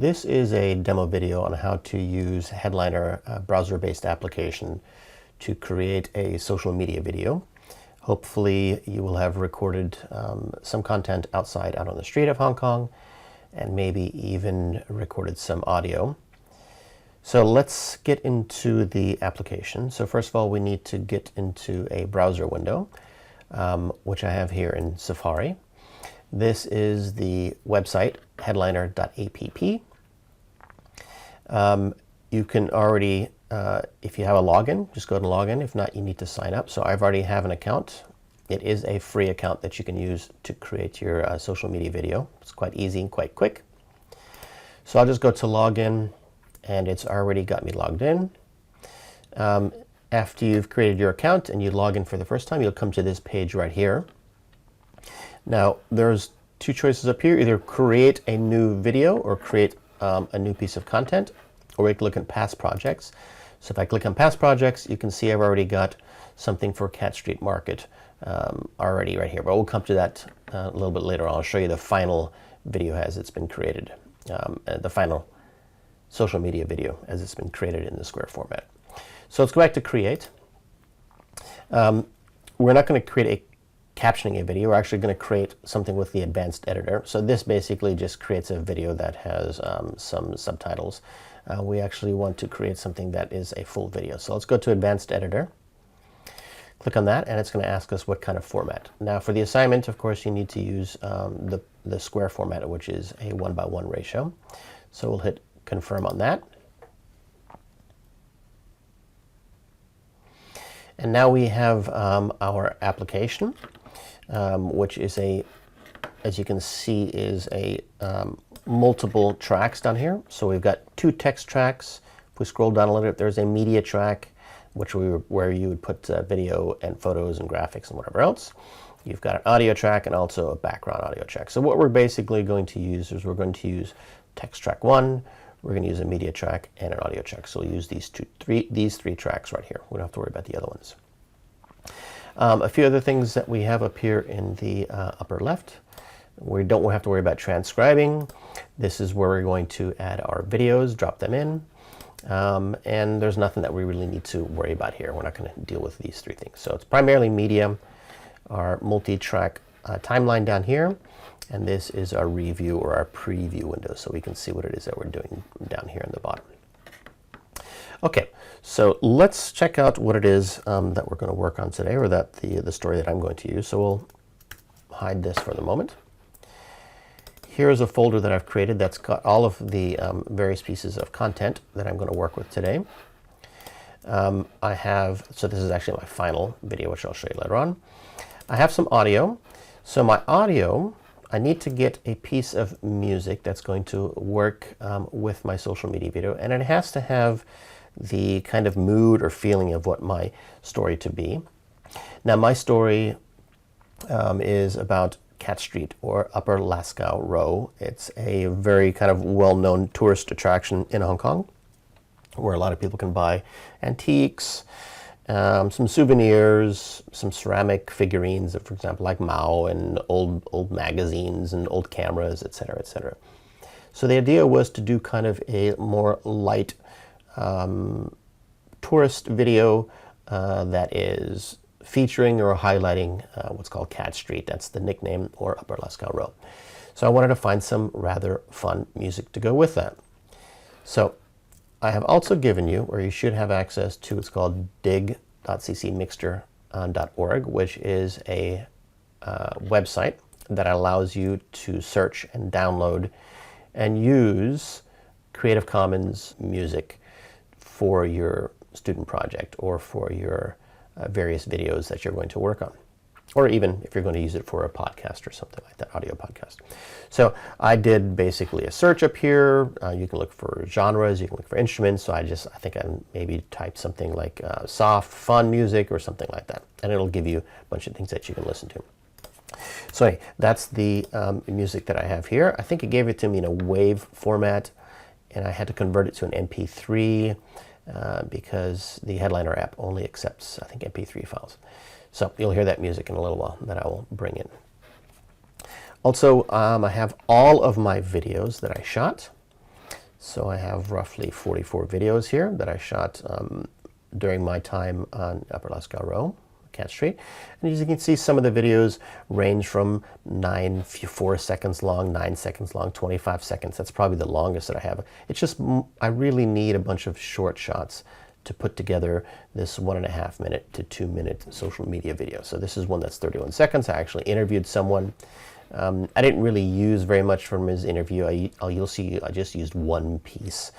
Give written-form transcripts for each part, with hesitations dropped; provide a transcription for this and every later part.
This is a demo video on how to use Headliner, a browser-based application, to create a social media video. Hopefully you will have recorded some content outside out on the street of Hong Kong, and maybe even recorded some audio. So let's get into the application. So first of all, we need to get into a browser window, which I have here in Safari. This is the website, headliner.app. You can already, if you have a login, just go ahead and log in. If not, you need to sign up. So I've already have an account. It is a free account that you can use to create your social media video. It's quite easy and quite quick. So I'll just go to login, and it's already got me logged in. After you've created your account and you log in for the first time, you'll come to this page right here. Now, there's two choices up here: either create a new video or create a new piece of content, or we can look at past projects. So if I click on past projects, you can see I've already got something for Cat Street Market already right here, but we'll come to that a little bit later on. I'll show you the final video as it's been created, the final social media video as it's been created in the square format. So let's go back to create. We're not going to create captioning a video. We're actually going to create something with the advanced editor. So this basically just creates a video that has some subtitles. We actually want to create something that is a full video. So let's go to advanced editor. Click on that, and it's going to ask us what kind of format. Now for the assignment, of course, you need to use the square format, which is a 1:1 ratio. So we'll hit confirm on that. And now we have our application, which is as you can see, is a multiple tracks down here. So we've got two text tracks. If we scroll down a little bit, there's a media track, where you would put video and photos and graphics and whatever else. You've got an audio track and also a background audio track. So what we're basically going to use is we're going to use text track 1, we're going to use a media track and an audio track. So we'll use these three tracks right here. We don't have to worry about the other ones. A few other things that we have up here in the upper left. We don't have to worry about transcribing. This is where we're going to add our videos, drop them in. And there's nothing that we really need to worry about here. We're not going to deal with these three things. So it's primarily media, our multi-track timeline down here, and this is our review or our preview window, so we can see what it is that we're doing down here in the bottom. Okay, so let's check out what it is that we're going to work on today, or that the story that I'm going to use. So we'll hide this for the moment. Here's a folder that I've created that's got all of the various pieces of content that I'm going to work with today. So this is actually my final video, which I'll show you later on. I have some audio. So my audio, I need to get a piece of music that's going to work with my social media video, and it has to have the kind of mood or feeling of what my story to be. Now my story is about Cat Street, or Upper Lascaux Row. It's a very kind of well-known tourist attraction in Hong Kong, where a lot of people can buy antiques, some souvenirs, some ceramic figurines, for example, like Mao, and old magazines and old cameras, etc., etc. So the idea was to do kind of a more light tourist video that is featuring or highlighting what's called Cat Street. That's the nickname, or Upper Lascaux Row. So I wanted to find some rather fun music to go with that. So I have also given you, or you should have access to, it's called dig.ccmixter.org, which is a website that allows you to search and download and use Creative Commons music for your student project or for your various videos that you're going to work on, or even if you're going to use it for a podcast or something like that, audio podcast. So I did basically a search up here. You can look for genres, you can look for instruments. So I think I maybe typed something like soft, fun music or something like that, and it'll give you a bunch of things that you can listen to. So anyway, that's the music that I have here. I think it gave it to me in a WAV format, and I had to convert it to an MP3 because the Headliner app only accepts, I think, MP3 files. So you'll hear that music in a little while that I will bring in. Also, I have all of my videos that I shot. So I have roughly 44 videos here that I shot during my time on Upper Las Row, Cat Street. And as you can see, some of the videos range from 4 seconds long, 9 seconds long, 25 seconds. That's probably the longest that I have. It's just, I really need a bunch of short shots to put together this 1.5 minute to 2 minute social media video. So this is one that's 31 seconds. I actually interviewed someone. I didn't really use very much from his interview. You'll see I just used one piece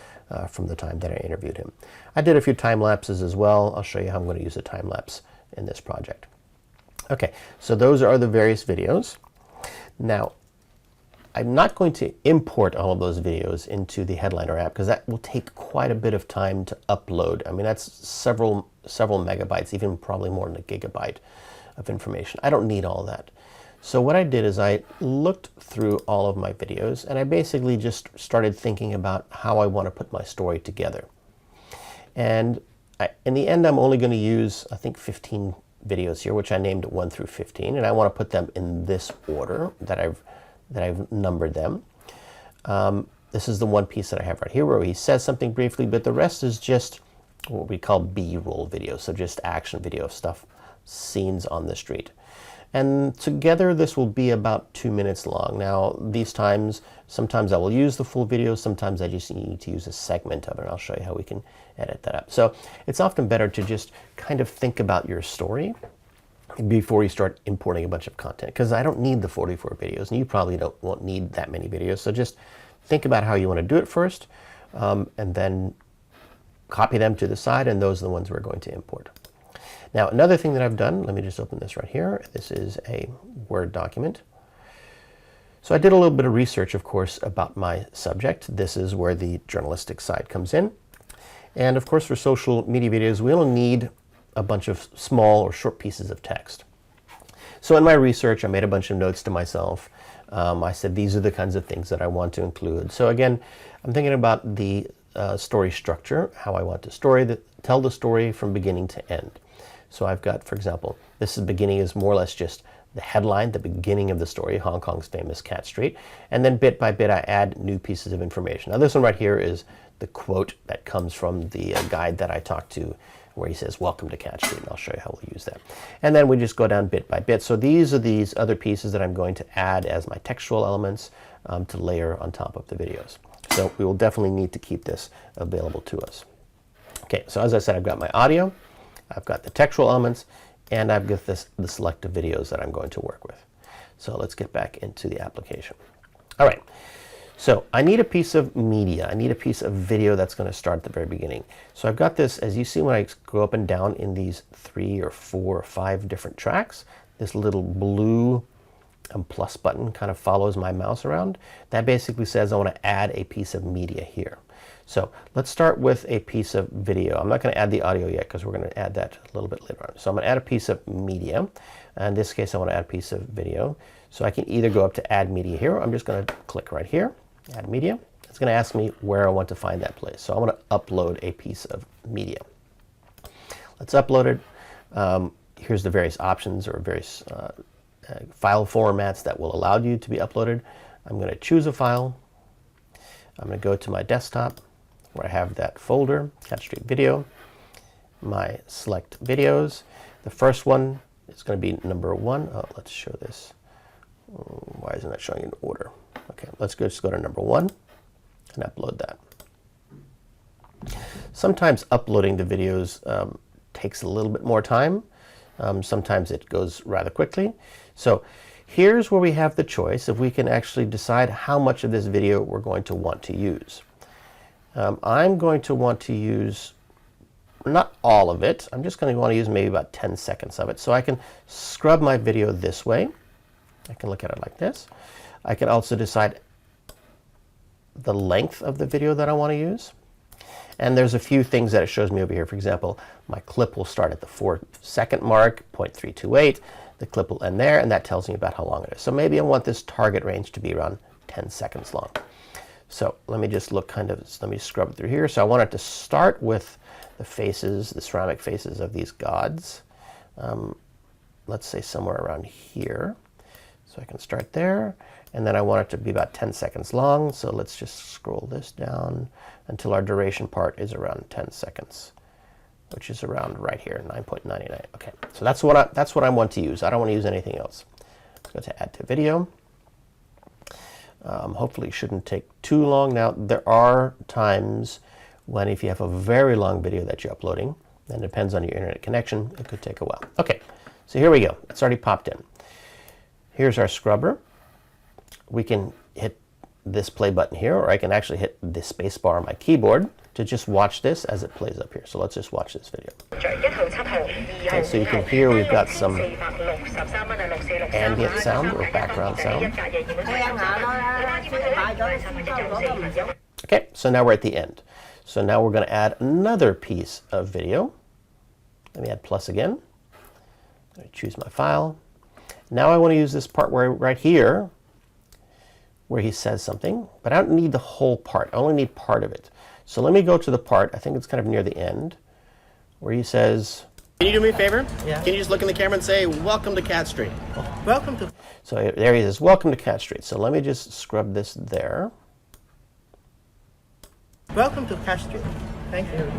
from the time that I interviewed him. I did a few time lapses as well. I'll show you how I'm going to use a time lapse in this project. Okay, so those are the various videos. Now, I'm not going to import all of those videos into the Headliner app because that will take quite a bit of time to upload. I mean, that's several megabytes, even probably more than a gigabyte of information. I don't need all that. So what I did is I looked through all of my videos and I basically just started thinking about how I want to put my story together. And in the end, I'm only going to use, I think, 15 videos here, which I named 1 through 15, and I want to put them in this order that I've numbered them. This is the one piece that I have right here where he says something briefly, but the rest is just what we call B-roll videos, so just action video stuff, scenes on the street. And together this will be about 2 minutes long. Now these times, sometimes I will use the full video, sometimes I just need to use a segment of it, and I'll show you how we can edit that up. So it's often better to just kind of think about your story before you start importing a bunch of content, because I don't need the 44 videos, and you probably won't need that many videos. So just think about how you want to do it first, and then copy them to the side, and those are the ones we're going to import. Now, another thing that I've done, let me just open this right here. This is a Word document. So I did a little bit of research, of course, about my subject. This is where the journalistic side comes in. And of course, for social media videos, we only need a bunch of small or short pieces of text. So in my research, I made a bunch of notes to myself. I said, these are the kinds of things that I want to include. So again, I'm thinking about the story structure, how I want to tell the story from beginning to end. So I've got, for example, this beginning is more or less just the headline, the beginning of the story, Hong Kong's famous Cat Street. And then bit by bit, I add new pieces of information. Now this one right here is the quote that comes from the guide that I talked to, where he says, "Welcome to Cat Street," and I'll show you how we'll use that. And then we just go down bit by bit. So these are these other pieces that I'm going to add as my textual elements to layer on top of the videos. So we will definitely need to keep this available to us. Okay, so as I said, I've got my audio, I've got the textual elements, and I've got the selective videos that I'm going to work with. So let's get back into the application. All right, so I need a piece of media. I need a piece of video that's going to start at the very beginning. So I've got this, as you see when I go up and down in these 3 or 4 or 5 different tracks, this little blue plus button kind of follows my mouse around. That basically says I want to add a piece of media here. So let's start with a piece of video. I'm not going to add the audio yet because we're going to add that a little bit later on. So I'm going to add a piece of media. In this case, I want to add a piece of video. So I can either go up to add media here, or I'm just going to click right here, add media. It's going to ask me where I want to find that place. So I want to upload a piece of media. Let's upload it. Here's the various options or various file formats that will allow you to be uploaded. I'm going to choose a file. I'm going to go to my desktop where I have that folder, Cat Street Video, my select videos. The first one is going to be number 1. Oh, let's show this. Why isn't that showing in order? Okay, let's just go to number 1 and upload that. Sometimes uploading the videos takes a little bit more time. Sometimes it goes rather quickly. So here's where we have the choice if we can actually decide how much of this video we're going to want to use. I'm going to want to use not all of it. I'm just going to want to use maybe about 10 seconds of it. So I can scrub my video this way. I can look at it like this. I can also decide the length of the video that I want to use. And there's a few things that it shows me over here. For example, my clip will start at the 4-second mark, 0.328. The clip will end there, and that tells me about how long it is. So maybe I want this target range to be around 10 seconds long. So let me just look let me scrub through here. So I want it to start with the faces, the ceramic faces of these gods. Let's say somewhere around here. So I can start there, And then I want it to be about 10 seconds long, so let's just scroll this down until our duration part is around 10 seconds, which is around right here, 9.99. Okay, so that's what I want to use. I don't want to use anything else. Let's go to Add to Video. Hopefully it shouldn't take too long. Now, there are times when if you have a very long video that you're uploading, and it depends on your internet connection, it could take a while. Okay, so here we go. It's already popped in. Here's our scrubber. We can hit this play button here, or I can actually hit the space bar on my keyboard to just watch this as it plays up here. So let's just watch this video. Okay, so you can hear we've got some ambient sound or background sound. Okay, so now we're at the end. So now we're going to add another piece of video. Let me add plus again. I choose my file. Now I want to use this part where right here, where he says something, but I don't need the whole part. I only need part of it. So let me go to the part, I think it's kind of near the end, where he says, "Can you do me a favor? Yeah. Can you just look in the camera and say, 'Welcome to Cat Street'?" Welcome to. So there he says, "Welcome to Cat Street." So let me just scrub this there. Welcome to Cat Street. Thank you.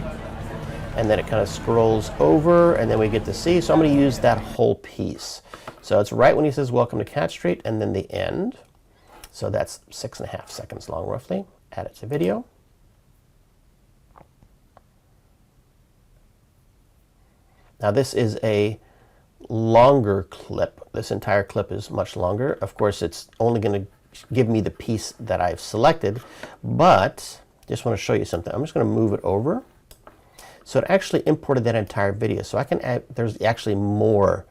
And then it kind of scrolls over, and then we get to see. So I'm going to use that whole piece. So it's right when he says, "Welcome to Cat Street," and then the end. So that's 6.5 seconds long, roughly. Add it to video. Now this is a longer clip. This entire clip is much longer. Of course, it's only going to give me the piece that I've selected, but just want to show you something. I'm just going to move it over. So it actually imported that entire video. So I can add, there's actually more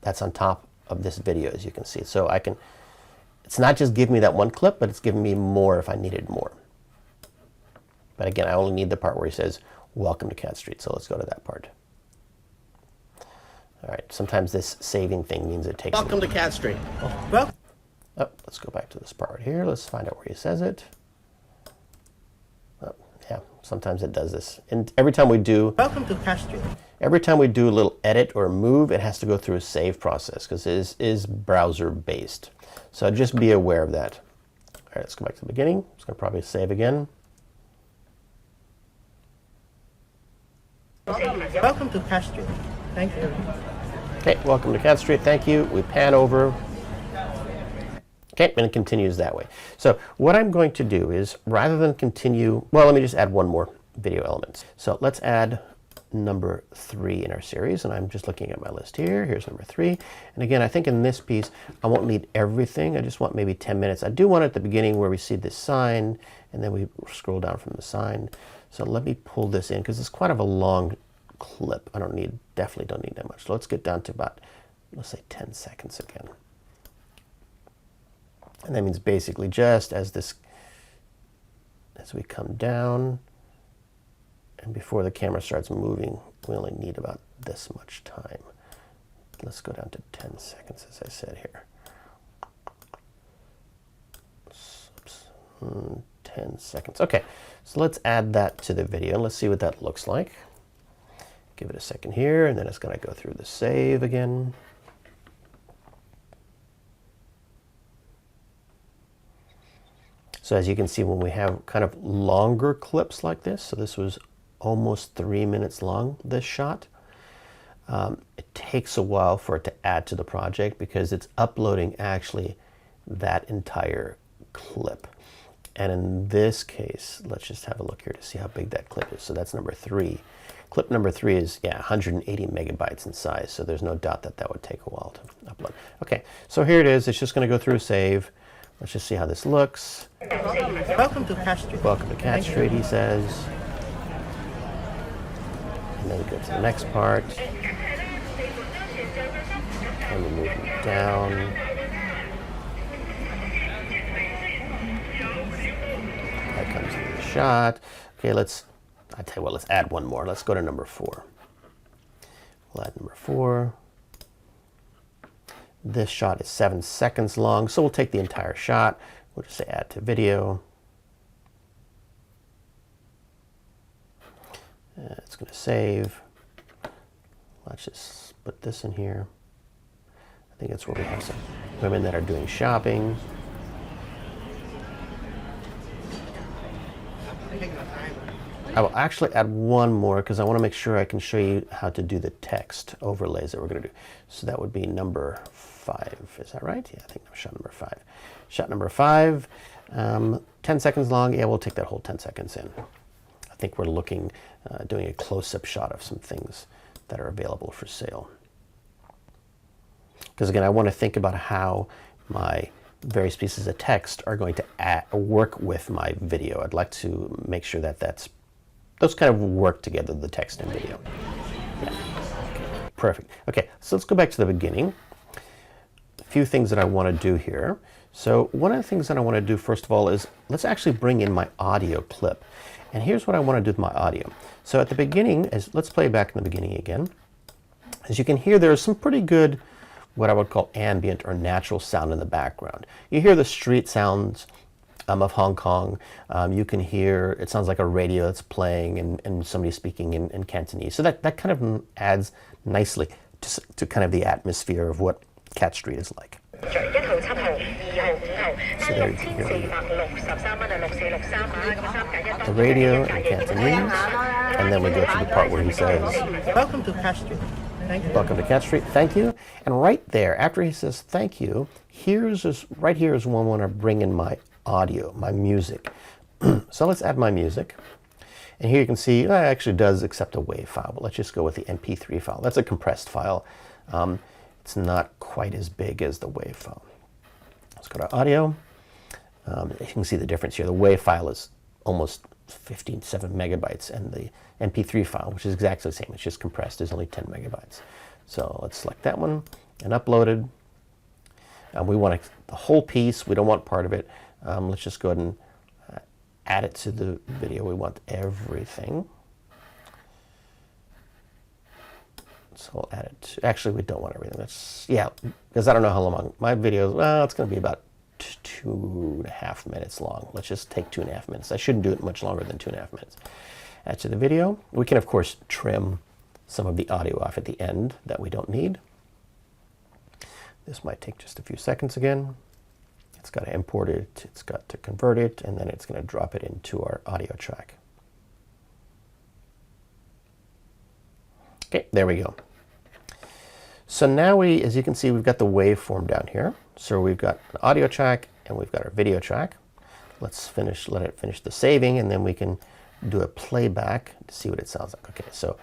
that's on top of this video, as you can see. So I can, it's not just giving me that one clip, but it's giving me more if I needed more. But again, I only need the part where he says, "Welcome to Cat Street." So let's go to that part. All right, sometimes this saving thing means it takes... "Welcome to Cat Street." Oh, let's go back to this part right here. Let's find out where he says it. Oh, yeah, sometimes it does this. And every time we do... "Welcome to Cat Street." Every time we do a little edit or move, it has to go through a save process because it is browser-based. So just be aware of that. All right, let's go back to the beginning. It's going to probably save again. "Welcome to Cat Street." Thank you. Okay, "Welcome to Cat Street." Thank you. We pan over. Okay, and it continues that way. So what I'm going to do is, rather than continue, well, let me just add one more video element. So let's add number 3 in our series, and I'm just looking at my list here. Here's number 3. And again, I think in this piece, I won't need everything. I just want maybe 10 minutes. I do want it at the beginning where we see this sign, and then we scroll down from the sign. So let me pull this in, because it's quite of a long clip. I definitely don't need that much. So let's get down to about, let's say 10 seconds again. And that means basically just as we come down, and before the camera starts moving, we only need about this much time. Let's go down to 10 seconds, as I said here. Oops. 10 seconds. Okay, so let's add that to the video, and let's see what that looks like. Give it a second here, and then it's going to go through the save again. So as you can see, when we have kind of longer clips like this, so this was almost 3 minutes long, this shot, it takes a while for it to add to the project because it's uploading actually that entire clip. And in this case, let's just have a look here to see how big that clip is. So that's number 3. Clip number 3 is, 180 megabytes in size, so there's no doubt that that would take a while to upload. Okay, so here it is. It's just going to go through save. Let's just see how this looks. "Welcome to Cat Street." "Welcome to Cat Street," he says. And then we go to the next part. And we move it down. That comes into the shot. Okay, I tell you what, let's add one more. Let's go to number 4. We'll add number 4. This shot is 7 seconds long, so we'll take the entire shot. We'll just say add to video. It's going to save. Let's just put this in here. I think that's where we have some. women that are doing shopping. I will actually add one more because I want to make sure I can show you how to do the text overlays that we're going to do. So that would be number 5. Is that right? Yeah, I think that was shot number 5. Shot number 5, 10 seconds long. Yeah, we'll take that whole 10 seconds in. I think we're looking, doing a close-up shot of some things that are available for sale. Because again, I want to think about how my various pieces of text are going to work with my video. I'd like to make sure that those kind of work together, the text and video. Yeah. Okay. Perfect. Okay, so let's go back to the beginning. A few things that I want to do here. So one of the things that I want to do first of all is let's actually bring in my audio clip. And here's what I want to do with my audio. So at the beginning, let's play back in the beginning again. As you can hear, there's some pretty good, what I would call ambient or natural sound in the background. You hear the street sounds of Hong Kong. You can hear, it sounds like a radio that's playing and somebody speaking in Cantonese. So that kind of adds nicely to kind of the atmosphere of what Cat Street is like. So there you can hear the radio in Cantonese, and then we go to the part where he says, "Welcome to Cat Street. Thank you. Welcome to Cat Street. Thank you." And right there, after he says thank you, right here is when I want to bring in my audio, my music. So let's add my music. And here you can see it actually does accept a WAV file, but let's just go with the MP3 file. That's a compressed file. It's not quite as big as the WAV file. Let's go to audio. You can see the difference here. The WAV file is almost 57 megabytes, and the MP3 file, which is exactly the same, it's just compressed, is only 10 megabytes. So let's select that one and uploaded. We want the whole piece. We don't want part of it. Let's just go ahead and add it to the video. We want everything. So we'll add it. Actually, we don't want everything. Yeah, because I don't know how long my videos. Well, it's going to be about 2.5 minutes long. Let's just take 2.5 minutes. I shouldn't do it much longer than 2.5 minutes. Add to the video. We can, of course, trim some of the audio off at the end that we don't need. This might take just a few seconds again. It's got to import it, it's got to convert it, and then it's going to drop it into our audio track. Okay, there we go. So now as you can see, we've got the waveform down here. So we've got an audio track and we've got our video track. Let's let it finish the saving, and then we can do a playback to see what it sounds like. Okay, so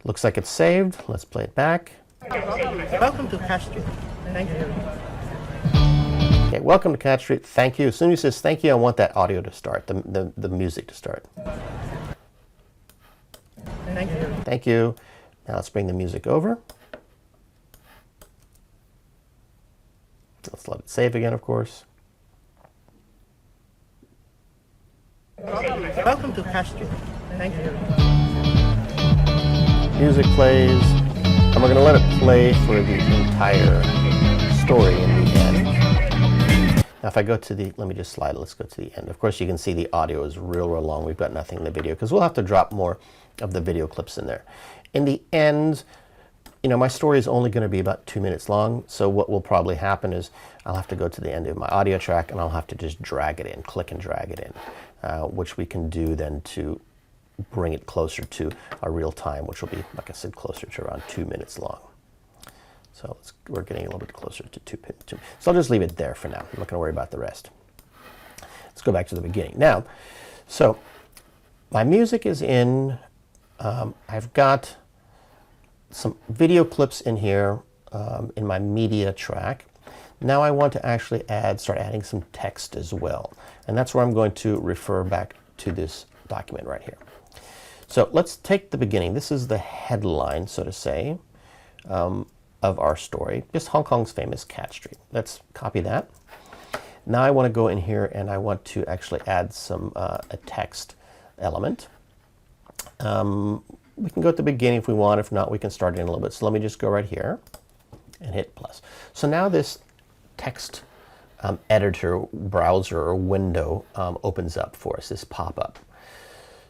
looks like it's saved. Let's play it back. Welcome to Cat Street. Thank you. Okay, welcome to Cat Street. Thank you. As soon as he says thank you, I want that audio to start, the music to start. Thank you. Thank you. Now let's bring the music over. Let's let it save again, of course. Welcome to Cat Street. Thank you. Music plays, and we're going to let it play for the entire story in the end. Now if I go to let me just slide it, let's go to the end. Of course you can see the audio is real long. We've got nothing in the video because we'll have to drop more of the video clips in there. In the end, my story is only going to be about 2 minutes long, so what will probably happen is I'll have to go to the end of my audio track and I'll have to just drag it in, click and drag it in, which we can do then to bring it closer to our real time, which will be, like I said, closer to around 2 minutes long. So we're getting a little bit closer to 2 minutes. So I'll just leave it there for now. I'm not going to worry about the rest. Let's go back to the beginning. Now, so my music is in. I've got some video clips in here in my media track. Now I want to actually start adding some text as well. And that's where I'm going to refer back to this document right here. So let's take the beginning. This is the headline, so to say, of our story. Just Hong Kong's famous Cat Street. Let's copy that. Now I want to go in here and I want to actually add some a text element. We can go at the beginning if we want. If not, we can start it in a little bit. So let me just go right here and hit plus. So now this text editor, browser, or window opens up for us, this pop-up.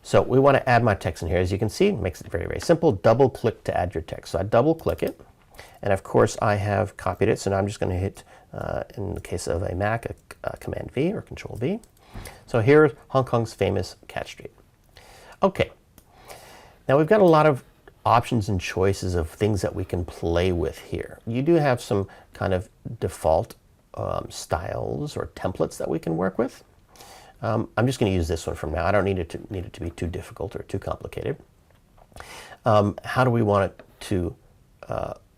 So we want to add my text in here. As you can see, it makes it very, very simple. Double click to add your text. So I double click it. And of course, I have copied it, so now I'm just going to hit, in the case of a Mac, a Command V or Control V. So here's Hong Kong's famous Cat Street. Okay, now we've got a lot of options and choices of things that we can play with here. You do have some kind of default styles or templates that we can work with. I'm just going to use this one from now. I don't need it to be too difficult or too complicated. How do we want it to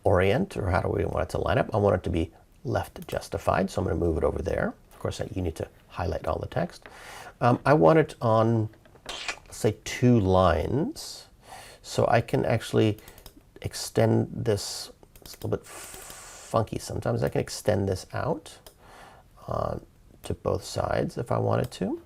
orient, or how do we want it to line up? I want it to be left justified, so I'm going to move it over there. Of course, you need to highlight all the text. I want it on, let's say, 2 lines, so I can actually extend this. It's a little bit funky sometimes. I can extend this out to both sides if I wanted to.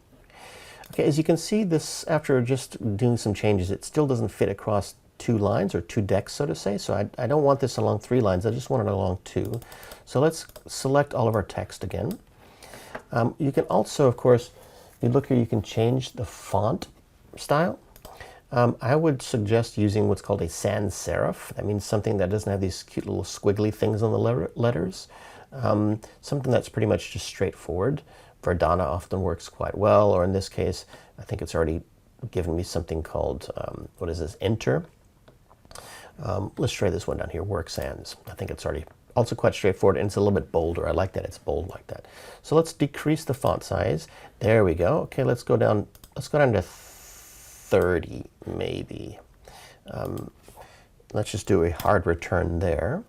Okay, as you can see, this, after just doing some changes, it still doesn't fit across 2 lines or 2 decks, so to say. So I don't want this along 3 lines. I just want it along 2. So let's select all of our text again. You can also, of course, if you look here, you can change the font style. I would suggest using what's called a sans serif. That means something that doesn't have these cute little squiggly things on the letters. Something that's pretty much just straightforward. Verdana often works quite well, or in this case, I think it's already given me something called, what is this, Enter. Let's try this one down here, Work Sans. I think it's already also quite straightforward, and it's a little bit bolder. I like that it's bold like that. So let's decrease the font size. There we go. Okay, let's go down to 30 maybe. Let's just do a hard return there.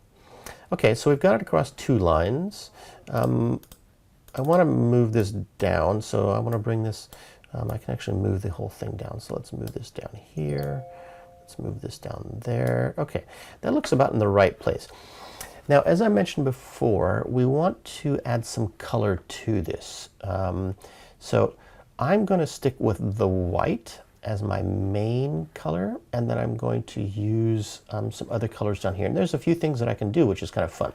Okay, so we've got it across 2 lines. I want to move this down, so I want to bring this, I can actually move the whole thing down. So let's move this down here. Let's move this down there. Okay, that looks about in the right place. Now, as I mentioned before, we want to add some color to this. So I'm going to stick with the white as my main color, and then I'm going to use some other colors down here. And there's a few things that I can do, which is kind of fun.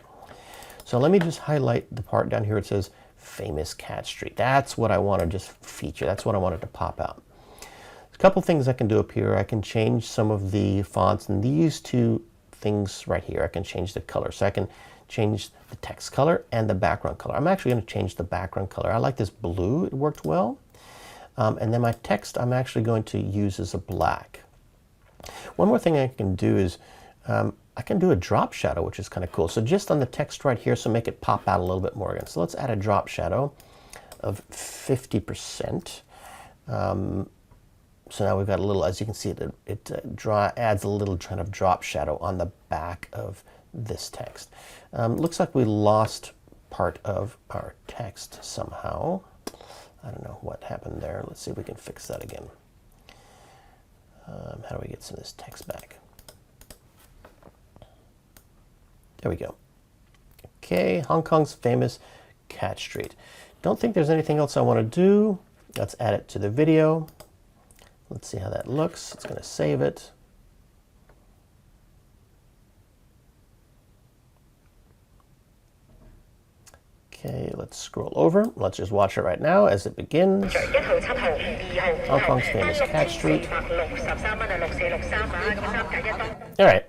So let me just highlight the part down here. It says Famous Cat Street. That's what I want to just feature. That's what I wanted to pop out. There's a couple things I can do up here. I can change some of the fonts, and these 2 things right here, I can change the color. So I can change the text color and the background color. I'm actually going to change the background color. I like this blue. It worked well. And then my text I'm actually going to use as a black. One more thing I can do is I can do a drop shadow, which is kind of cool. So just on the text right here, so make it pop out a little bit more again. So let's add a drop shadow of 50%. So now we've got a little, as you can see, it adds a little kind of drop shadow on the back of this text. Looks like we lost part of our text somehow. I don't know what happened there. Let's see if we can fix that again. How do we get some of this text back? There we go. Okay, Hong Kong's famous Cat Street. Don't think there's anything else I want to do. Let's add it to the video. Let's see how that looks. It's going to save it. Okay, let's scroll over. Let's just watch it right now as it begins. Hong Kong's famous Cat Street. All right.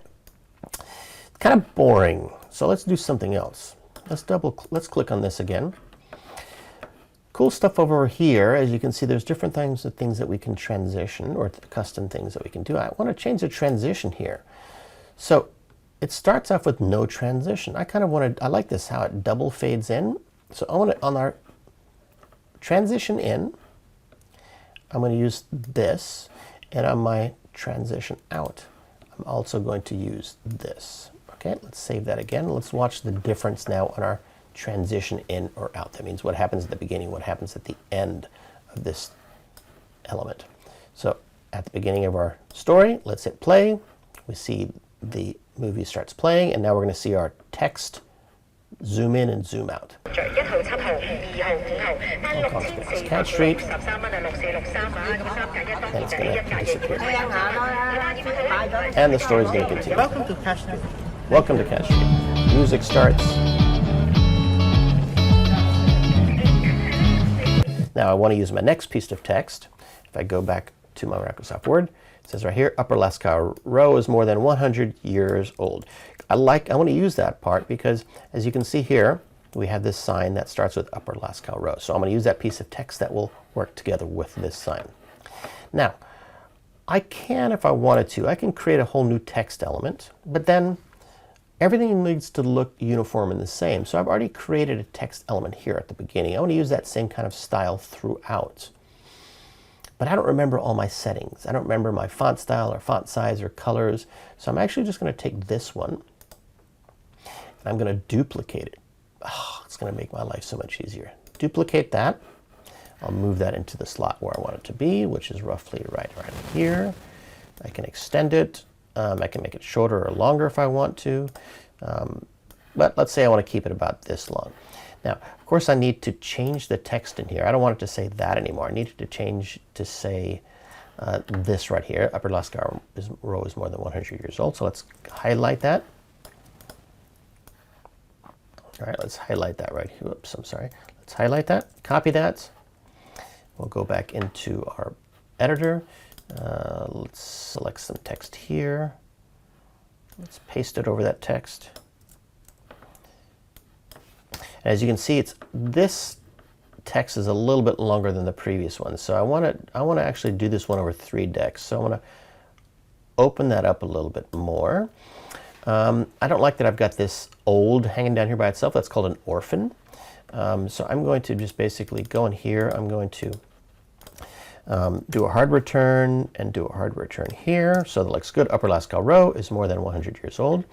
Kind of boring, so let's do something else. Let's click on this again. Cool stuff over here. As you can see, there's different things that we can transition, or custom things that we can do. I want to change the transition here. So it starts off with no transition. I like this, how it double fades in. So I want to, on our transition in, I'm going to use this, and on my transition out, I'm also going to use this. Okay, let's save that again. Let's watch the difference now on our transition in or out. That means what happens at the beginning, what happens at the end of this element. So at the beginning of our story, let's hit play. We see the movie starts playing, and now we're going to see our text zoom in and zoom out. Hong Kong's famous Cat Street. And it's going to disappear. And the story is going to continue. Welcome to Cat Street. Welcome to Cat Street. Music starts. Now I want to use my next piece of text. If I go back to my Microsoft Word. It says right here, Upper Lascaux row is more than 100 years old. I want to use that part because, as you can see here, we have this sign that starts with Upper Lascaux row. So I'm going to use that piece of text that will work together with this sign. Now, I can, if I wanted to, I can create a whole new text element, but then everything needs to look uniform and the same. So I've already created a text element here at the beginning. I want to use that same kind of style throughout. But I don't remember all my settings. I don't remember my font style or font size or colors. So I'm actually just going to take this one and I'm going to duplicate it. Oh, it's going to make my life so much easier. Duplicate that. I'll move that into the slot where I want it to be, which is roughly right here. I can extend it. I can make it shorter or longer if I want to. But let's say I want to keep it about this long. Now, of course, I need to change the text in here. I don't want it to say that anymore. I need it to change to say this right here. Upper Lascaux row is more than 100 years old. So let's highlight that. All right, let's highlight that right here. Oops, I'm sorry. Let's highlight that, copy that. We'll go back into our editor. Let's select some text here. Let's paste it over that text. As you can see, this text is a little bit longer than the previous one. So I want to actually do this one over 3 decks. So I want to open that up a little bit more. I don't like that I've got this old hanging down here by itself. That's called an orphan. So I'm going to just basically go in here. I'm going to do a hard return and do a hard return here. So that looks good. Upper Lascaux row is more than 100 years old.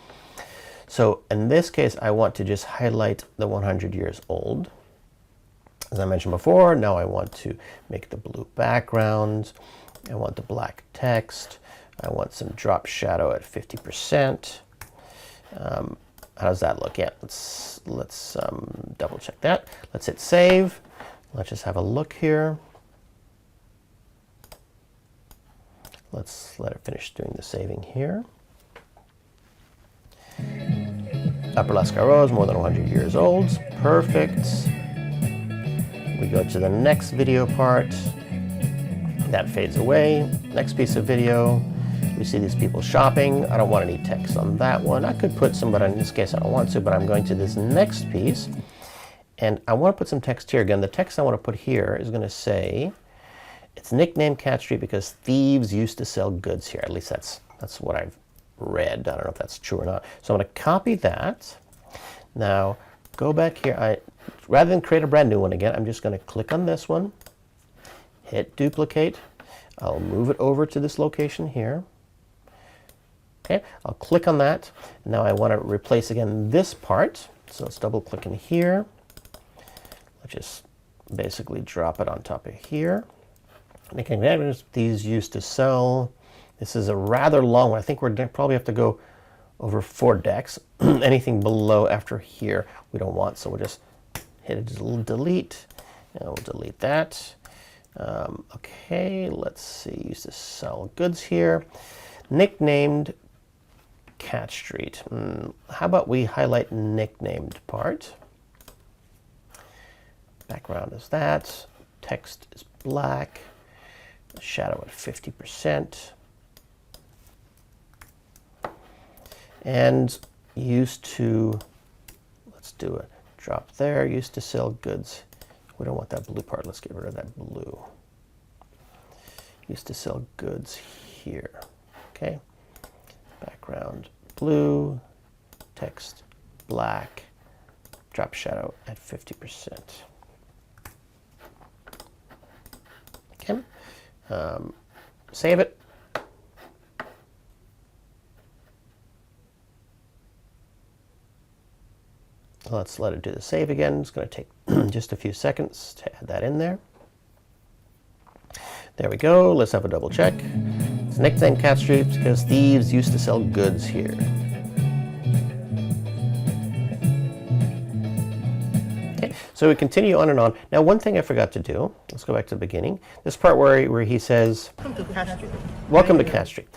So in this case, I want to just highlight the 100 years old. As I mentioned before, now I want to make the blue background. I want the black text. I want some drop shadow at 50%. How does that look? Yeah, let's double check that. Let's hit save. Let's just have a look here. Let's let it finish doing the saving here. Upper Lascaux row is more than 100 years old. Perfect. We go to the next video part. That fades away. Next piece of video. We see these people shopping. I don't want any text on that one. I could put some, but in this case I don't want to, but I'm going to this next piece. And I want to put some text here. Again, the text I want to put here is going to say, it's nicknamed Cat Street because thieves used to sell goods here. At least that's what I've read. I don't know if that's true or not. So I'm going to copy that. Now, go back here. Rather than create a brand new one again, I'm just going to click on this one, hit duplicate. I'll move it over to this location here. Okay, I'll click on that. Now I want to replace again this part. So let's double click in here. Let's just basically drop it on top of here. Making these used to sell. This is a rather long one. I think we're probably have to go over 4 decks. Anything below after here we don't want, so we'll just hit a little delete, and we'll delete that. Okay, let's see. Used to sell goods here. Nicknamed Cat Street. How about we highlight nicknamed part? Background is that. Text is black. Shadow at 50%. And used to, let's do a drop there. Used to sell goods. We don't want that blue part. Let's get rid of that blue. Used to sell goods here. Okay. Background blue. Text black. Drop shadow at 50%. Okay. Save it. Let's let it do the save again. It's going to take just a few seconds to add that in there. There we go. Let's have a double check. It's nicknamed Cat Street because thieves used to sell goods here. Okay, so we continue on and on. Now, one thing I forgot to do, let's go back to the beginning. This part where he says, "Welcome to Cat Street." Welcome to Cat Street.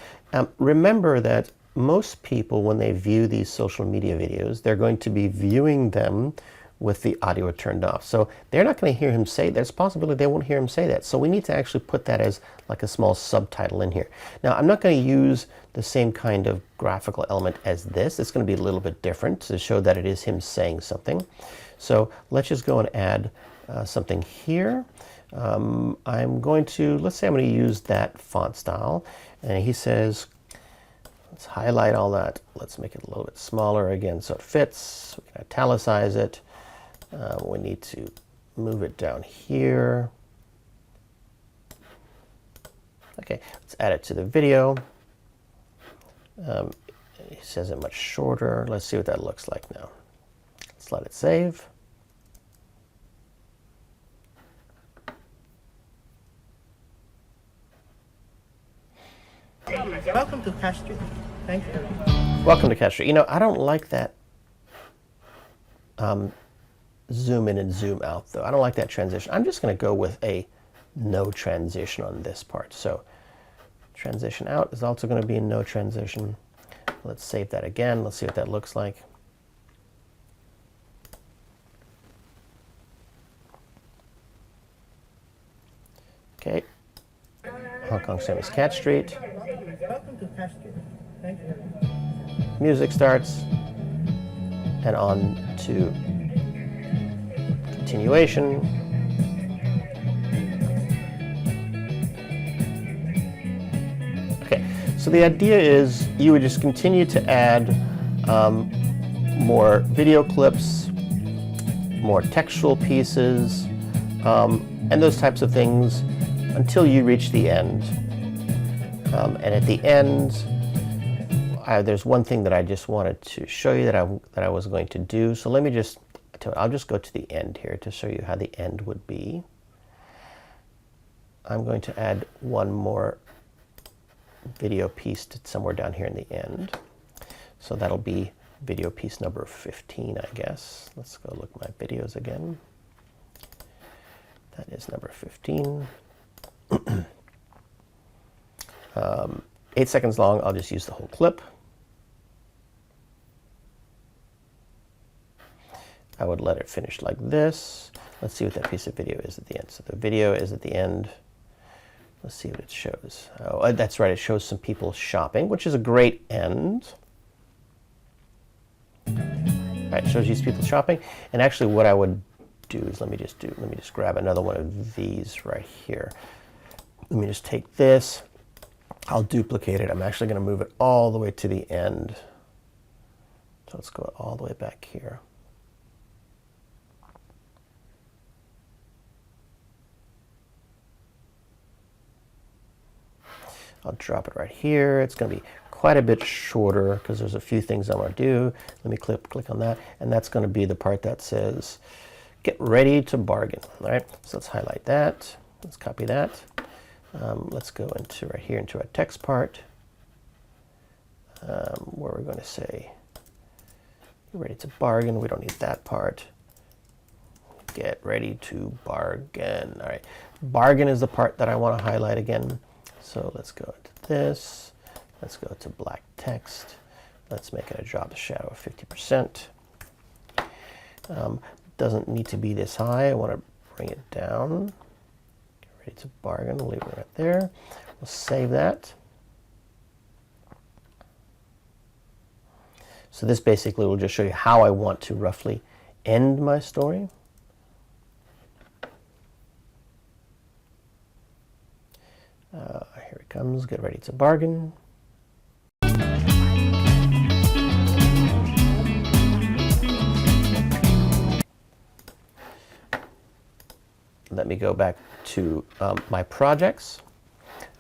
Remember that most people, when they view these social media videos, they're going to be viewing them with the audio turned off. So they're not going to hear him say, there's a possibility they won't hear him say that. So we need to actually put that as like a small subtitle in here. Now I'm not going to use the same kind of graphical element as this. It's going to be a little bit different to show that it is him saying something. So let's just go and add something here. I'm going to, let's say I'm going to use that font style. And he says, let's highlight all that. Let's make it a little bit smaller again so it fits. We can italicize it. We need to move it down here. Okay, let's add it to the video. He says it much shorter. Let's see what that looks like now. Let's let it save. Welcome to Cox Street. Thank you. Welcome to Cox Street. You know, I don't like that zoom in and zoom out, though. I don't like that transition. I'm just going to go with a no transition on this part. So transition out is also going to be a no transition. Let's save that again. Let's see what that looks like. Okay. Hong Kong Sammy's Cat Street. Welcome to Cox Street. Thank you. Music starts, and on to continuation. Okay, so the idea is you would just continue to add more video clips, more textual pieces, and those types of things until you reach the end. And at the end, there's one thing that I just wanted to show you that I was going to do. So let me just, I'll just go to the end here to show you how the end would be. I'm going to add one more video piece to somewhere down here in the end. So that'll be video piece number 15, I guess. Let's go look at my videos again. That is number 15. 8 seconds long. I'll just use the whole clip. I would let it finish like this. Let's see what that piece of video is at the end. So the video is at the end. Let's see what it shows. Oh, that's right. It shows some people shopping, which is a great end. All right, it shows these people shopping. And actually what I would do is let me just grab another one of these right here. Let me just take this. I'll duplicate it. I'm actually going to move it all the way to the end. So let's go all the way back here. I'll drop it right here. It's going to be quite a bit shorter because there's a few things I want to do. Let me click on that, and that's going to be the part that says, "Get ready to bargain." All right, so let's highlight that. Let's copy that. Let's go into right here into our text part, where we're going to say, "Get ready to bargain." We don't need that part. Get ready to bargain. All right, bargain is the part that I want to highlight again. So let's go into this. Let's go to black text. Let's make it a drop shadow of 50%. Doesn't need to be this high. I want to bring it down. Get ready to bargain. We'll leave it right there. We'll save that. So this basically will just show you how I want to roughly end my story. Here it comes. Get ready to bargain. Let me go back to my projects.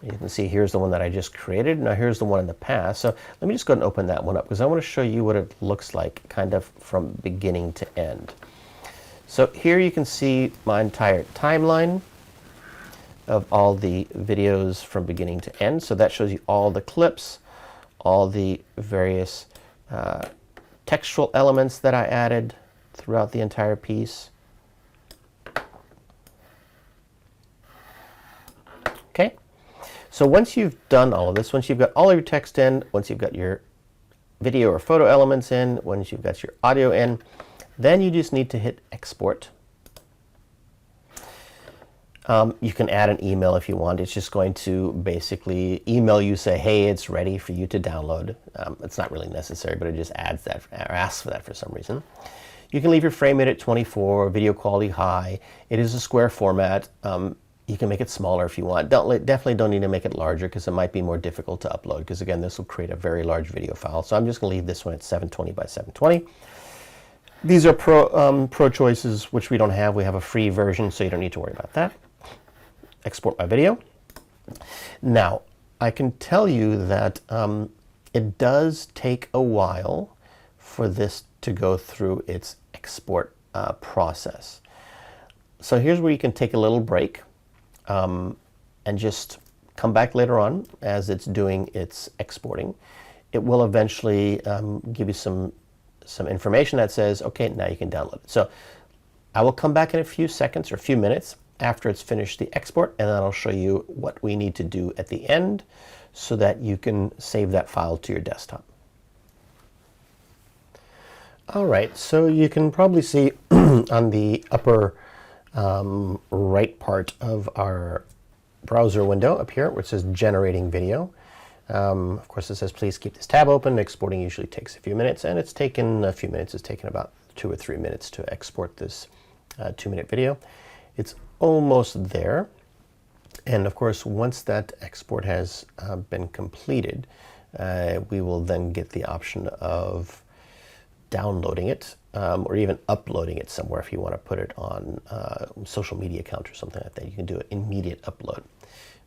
You can see here's the one that I just created. Now here's the one in the past. So let me just go ahead and open that one up because I want to show you what it looks like kind of from beginning to end. So here you can see my entire timeline of all the videos from beginning to end. So that shows you all the clips, all the various textual elements that I added throughout the entire piece. Okay, so once you've done all of this, once you've got all of your text in, once you've got your video or photo elements in, once you've got your audio in, Then you just need to hit export. You can add an email if you want. It's just going to basically email you, say, hey, it's ready for you to download. It's not really necessary, but it just adds that or asks for that for some reason. You can leave your frame rate at 24, video quality high. It is a square format. You can make it smaller if you want. Definitely don't need to make it larger because it might be more difficult to upload, because again, this will create a very large video file. So I'm just going to leave this one at 720 by 720. These are pro choices, which we don't have. We have a free version, so you don't need to worry about that. Export my video. Now, I can tell you that it does take a while for this to go through its export process. So here's where you can take a little break and just come back later on as it's doing its exporting. It will eventually give you some information that says, okay, now you can download it. So I will come back in a few seconds or a few minutes after it's finished the export, and then I'll show you what we need to do at the end so that you can save that file to your desktop. All right, so you can probably see on the upper right part of our browser window up here where it says generating video. Of course, it says please keep this tab open. Exporting usually takes a few minutes, and it's taken a few minutes. It's taken about 2 or 3 minutes to export this 2-minute video. It's almost there. And of course, once that export has been completed, we will then get the option of downloading it or even uploading it somewhere. If you want to put it on a social media account or something like that, you can do an immediate upload.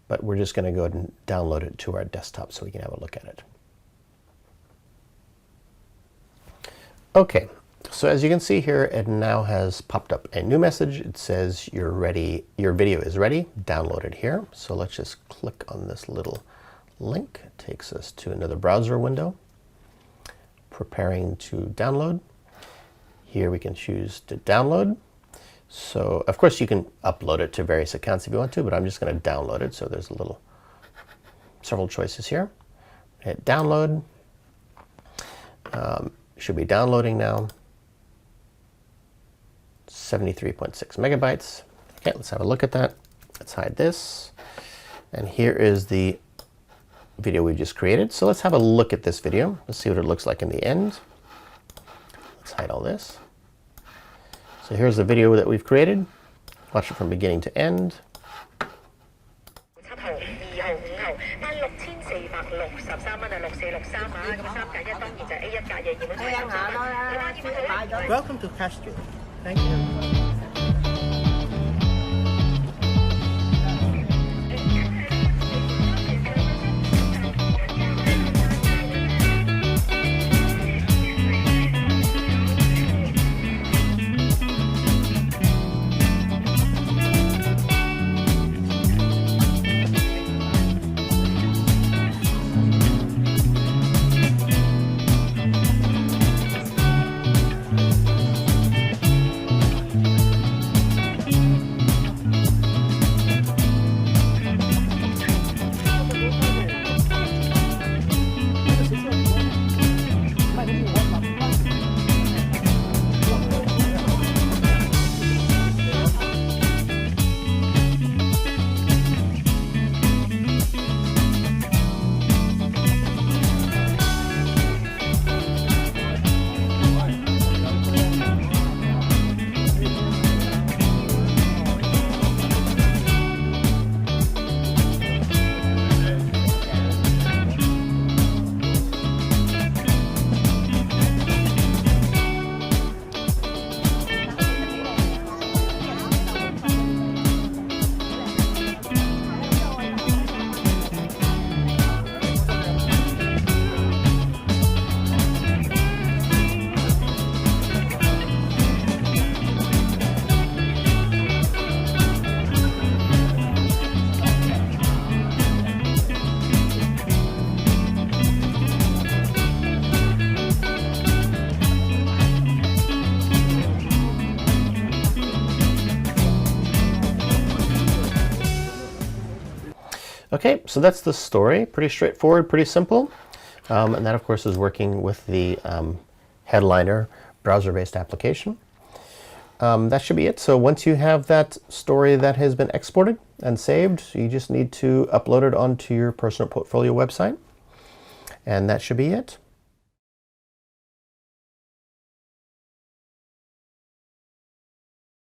But we're just going to go ahead and download it to our desktop so we can have a look at it. Okay, so as you can see here, it now has popped up a new message. It says you're ready, your video is ready, download it here. So let's just click on this little link. It takes us to another browser window. Preparing to download. Here we can choose to download. So of course you can upload it to various accounts if you want to, but I'm just going to download it. So there's several choices here. Hit download. Should be downloading now. 73.6 megabytes. Okay, let's have a look at that. Let's hide this. And here is the video we just created. So let's have a look at this video. Let's see what it looks like in the end. Let's hide all this. So here's the video that we've created. Watch it from beginning to end. Welcome to Cox JOUR. Thank you. Okay, so that's the story. Pretty straightforward, pretty simple. And that, of course, is working with the Headliner browser-based application. that should be it. So once you have that story that has been exported and saved, you just need to upload it onto your personal portfolio website, and that should be it.